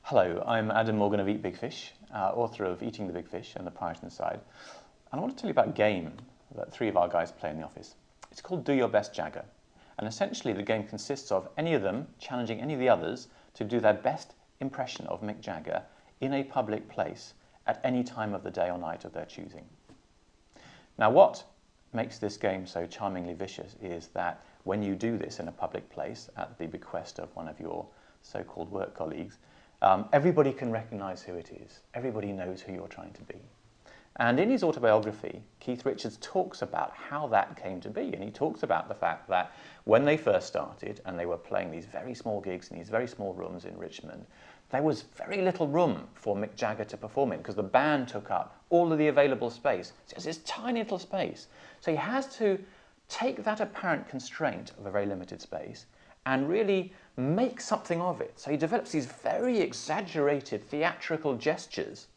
Hello, I'm Adam Morgan of Eat Big Fish, author of Eating the Big Fish and The Prize Inside. And I want to tell you about a game that three of our guys play in the office. It's called Do Your Best Jagger. And essentially the game consists of any of them challenging any of the others to do their best impression of Mick Jagger in a public place at any time of the day or night of their choosing. Now what makes this game so charmingly vicious is that when you do this in a public place at the bequest of one of your so-called work colleagues, everybody can recognise who it is. Everybody knows who you're trying to be. And in his autobiography, Keith Richards talks about how that came to be. And he talks about the fact that when they first started and they were playing these very small gigs in these very small rooms in Richmond, there was very little room for Mick Jagger to perform in because the band took up all of the available space. So it's this tiny little space. So he has to take that apparent constraint of a very limited space and really make something of it. So he develops these very exaggerated theatrical gestures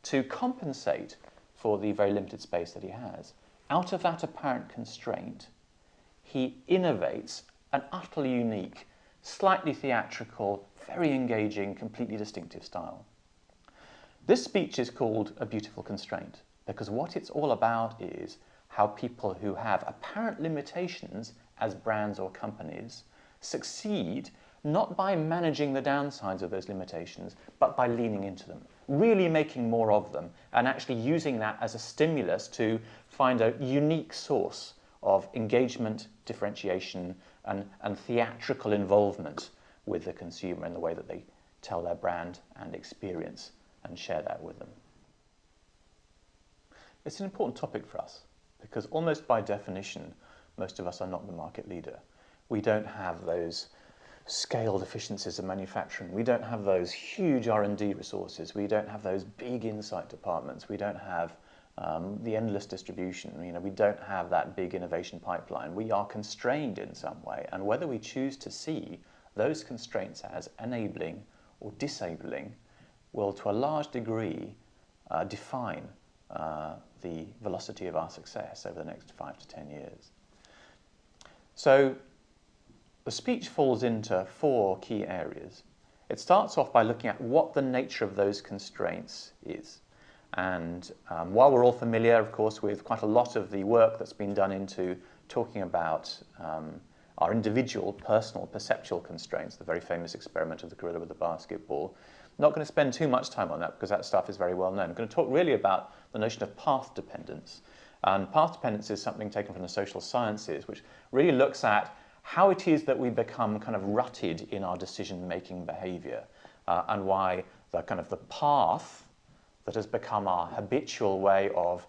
to compensate for the very limited space that he has. Out of that apparent constraint, he innovates an utterly unique, slightly theatrical, very engaging, completely distinctive style. This speech is called A Beautiful Constraint because what it's all about is how people who have apparent limitations as brands or companies succeed not by managing the downsides of those limitations, but by leaning into them, really making more of them, and actually using that as a stimulus to find a unique source of engagement, differentiation, and theatrical involvement with the consumer in the way that they tell their brand and experience and share that with them. It's an important topic for us because almost by definition, most of us are not the market leader. We don't have those scaled efficiencies of manufacturing. We don't have those huge R&D resources. We don't have those big insight departments. We don't have the endless distribution. We don't have that big innovation pipeline. We are constrained in some way, and whether we choose to see those constraints as enabling or disabling will, to a large degree, define the velocity of our success over the next 5 to 10 years. So the speech falls into 4 key areas. It starts off by looking at what the nature of those constraints is. And while we're all familiar, of course, with quite a lot of the work that's been done into talking about our individual, personal, perceptual constraints, the very famous experiment of the gorilla with the basketball, I'm not going to spend too much time on that because that stuff is very well known. I'm going to talk really about the notion of path dependence. And path dependence is something taken from the social sciences, which really looks at how it is that we become kind of rutted in our decision-making behaviour and why the path that has become our habitual way of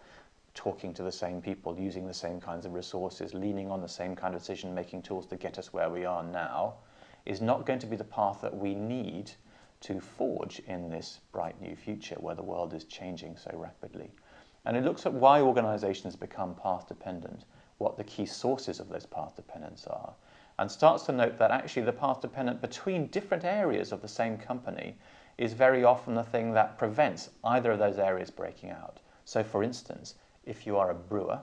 talking to the same people, using the same kinds of resources, leaning on the same kind of decision-making tools to get us where we are now, is not going to be the path that we need to forge in this bright new future where the world is changing so rapidly. And it looks at why organisations become path dependent, what the key sources of those path dependence are, and starts to note that actually the path dependent between different areas of the same company is very often the thing that prevents either of those areas breaking out. So for instance, if you are a brewer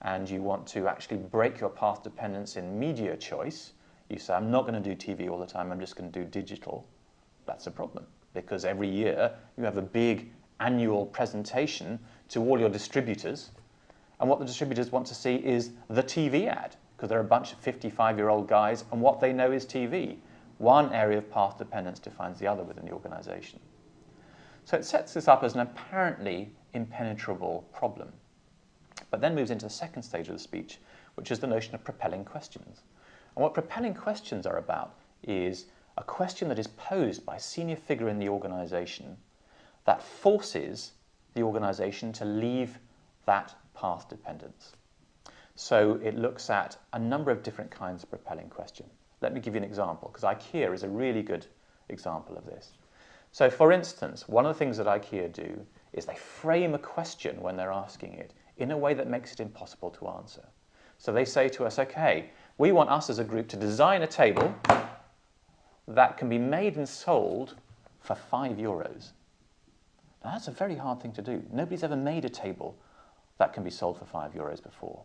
and you want to actually break your path dependence in media choice, you say, I'm not going to do TV all the time, I'm just going to do digital. That's a problem because every year you have a big annual presentation to all your distributors, and what the distributors want to see is the TV ad because they're a bunch of 55-year-old guys and what they know is TV. One area of path dependence defines the other within the organisation. So it sets this up as an apparently impenetrable problem, but then moves into the second stage of the speech, which is the notion of propelling questions. And what propelling questions are about is a question that is posed by a senior figure in the organisation that forces the organisation to leave that path dependence. So it looks at a number of different kinds of propelling question. Let me give you an example, because IKEA is a really good example of this. So for instance, one of the things that IKEA do is they frame a question when they're asking it in a way that makes it impossible to answer. So they say to us, okay, we want us as a group to design a table that can be made and sold for €5. Now that's a very hard thing to do. Nobody's ever made a table that can be sold for €5 before.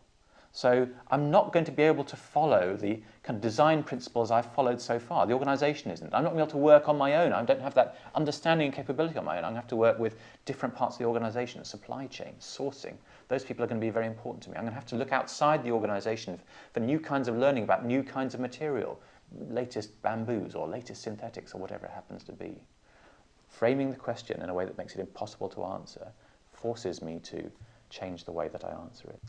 So I'm not going to be able to follow the kind of design principles I've followed so far. The organisation isn't. I'm not going to be able to work on my own. I don't have that understanding and capability on my own. I'm going to have to work with different parts of the organisation, supply chain, sourcing. Those people are going to be very important to me. I'm going to have to look outside the organisation for new kinds of learning about new kinds of material, latest bamboos or latest synthetics or whatever it happens to be. Framing the question in a way that makes it impossible to answer forces me to change the way that I answer it.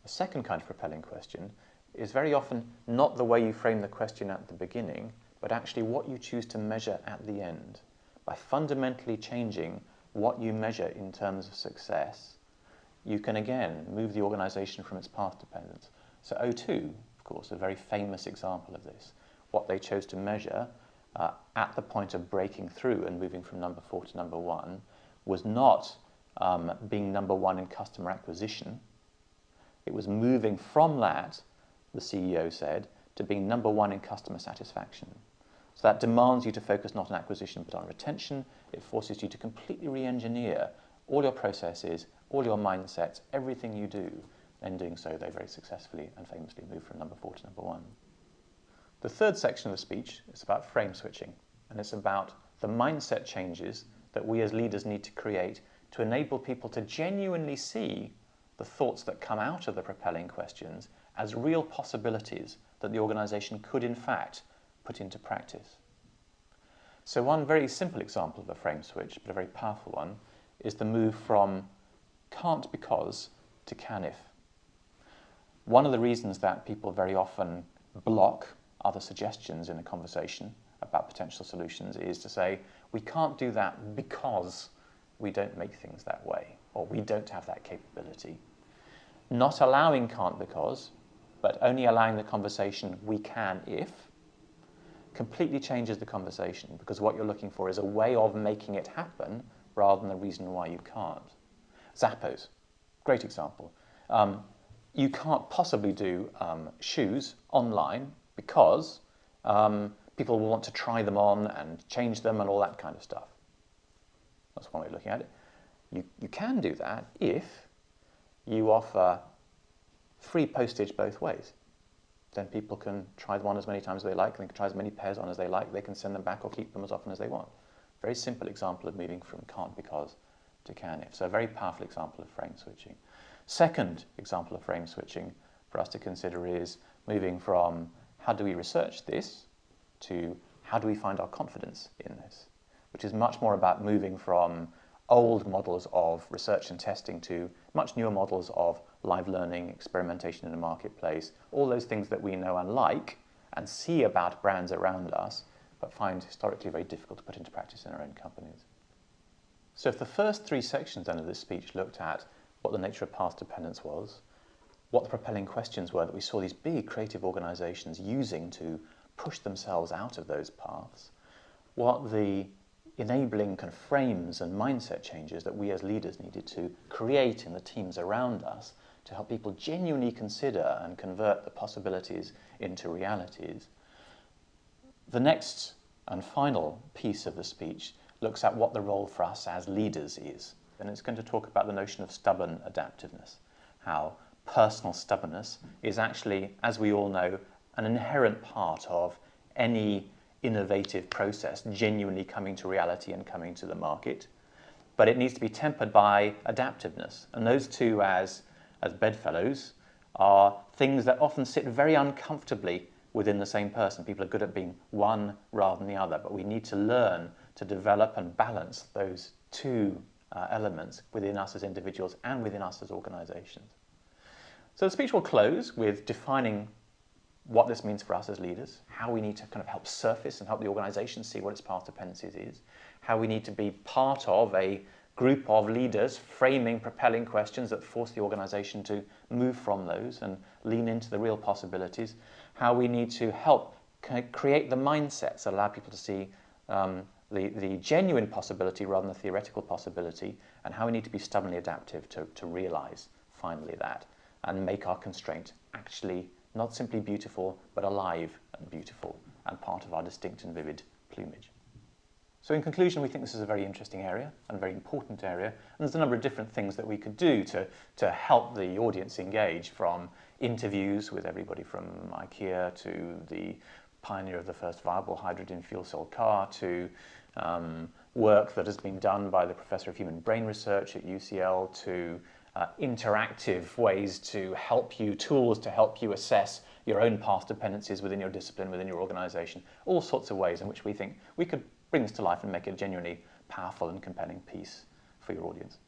The second kind of propelling question is very often not the way you frame the question at the beginning, but actually what you choose to measure at the end. By fundamentally changing what you measure in terms of success, you can again move the organisation from its path dependence. So O2, of course, a very famous example of this. What they chose to measure at the point of breaking through and moving from number 4 to number 1 was not being number 1 in customer acquisition. It was moving from that, the CEO said, to being number 1 in customer satisfaction. So that demands you to focus not on acquisition but on retention. It forces you to completely re-engineer all your processes, all your mindsets, everything you do. In doing so, they very successfully and famously moved from number 4 to number 1. The third section of the speech is about frame switching, and it's about the mindset changes that we as leaders need to create to enable people to genuinely see the thoughts that come out of the propelling questions as real possibilities that the organisation could in fact put into practice. So one very simple example of a frame switch, but a very powerful one, is the move from can't because to can if. One of the reasons that people very often block other suggestions in a conversation about potential solutions is to say, we can't do that because we don't make things that way, or we don't have that capability. Not allowing can't because, but only allowing the conversation we can if, completely changes the conversation, because what you're looking for is a way of making it happen rather than the reason why you can't. Zappos, great example. You can't possibly do shoes online because people will want to try them on and change them and all that kind of stuff. That's one way of looking at it. You can do that if you offer free postage both ways. Then people can try them on as many times as they like, and they can try as many pairs on as they like. They can send them back or keep them as often as they want. Very simple example of moving from can't because to can if. So a very powerful example of frame switching. Second example of frame switching for us to consider is moving from how do we research this to how do we find our confidence in this, which is much more about moving from old models of research and testing to much newer models of live learning, experimentation in the marketplace, all those things that we know and like and see about brands around us, but find historically very difficult to put into practice in our own companies. So if the first 3 sections then of this speech looked at what the nature of path dependence was, what the propelling questions were that we saw these big creative organizations using to push themselves out of those paths, what the enabling kind of frames and mindset changes that we as leaders needed to create in the teams around us to help people genuinely consider and convert the possibilities into realities. The next and final piece of the speech looks at what the role for us as leaders is. And it's going to talk about the notion of stubborn adaptiveness, how personal stubbornness is actually, as we all know, an inherent part of any innovative process genuinely coming to reality and coming to the market. But it needs to be tempered by adaptiveness. And those two, as bedfellows, are things that often sit very uncomfortably within the same person. People are good at being one rather than the other, but we need to learn to develop and balance those two elements within us as individuals and within us as organizations. So the speech will close with defining what this means for us as leaders, how we need to kind of help surface and help the organization see what its path dependencies is, how we need to be part of a group of leaders framing propelling questions that force the organization to move from those and lean into the real possibilities, how we need to help create the mindsets that allow people to see the genuine possibility rather than the theoretical possibility, and how we need to be stubbornly adaptive to realize finally that and make our constraint actually not simply beautiful, but alive and beautiful and part of our distinct and vivid plumage. So in conclusion, we think this is a very interesting area and a very important area, and there's a number of different things that we could do to help the audience engage, from interviews with everybody from IKEA to the pioneer of the first viable hydrogen fuel cell car to work that has been done by the Professor of Human Brain Research at UCL to interactive ways to help you, tools to help you assess your own path dependencies within your discipline, within your organization, all sorts of ways in which we think we could bring this to life and make it a genuinely powerful and compelling piece for your audience.